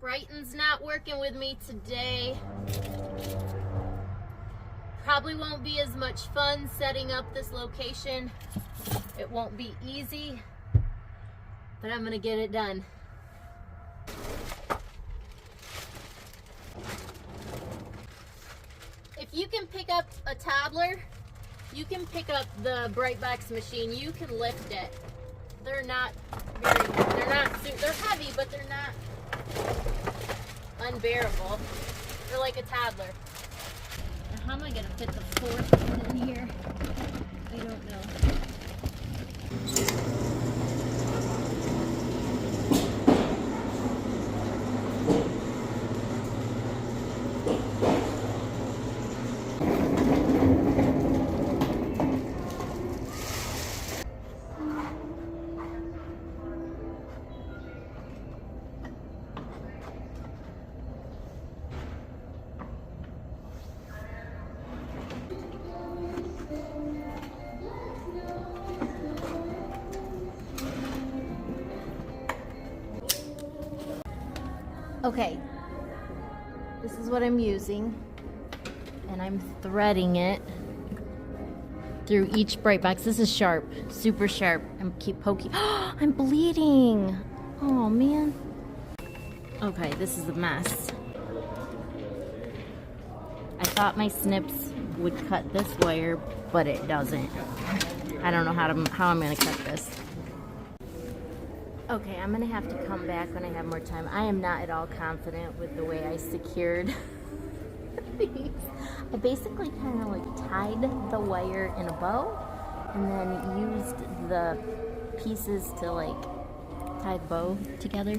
Brighton's not working with me today. Probably won't be as much fun setting up this location. It won't be easy, but I'm gonna get it done. If you can pick up a toddler, you can pick up the Brightbox machine. You can lift it. They're heavy, but they're not unbearable. They're like a toddler. Now, how am I gonna fit the fourth one in here? I don't know. Okay, this is what I'm using, and I'm threading it through each Brightbox. This is sharp, super sharp. I'm keep poking. Oh, I'm bleeding. Oh man. Okay, this is a mess. I thought my snips would cut this wire, but it doesn't. I don't know how I'm gonna cut this. Okay, I'm gonna have to come back when I have more time. I am not at all confident with the way I secured these. I basically kind of like tied the wire in a bow and then used the pieces to like tie the bow together.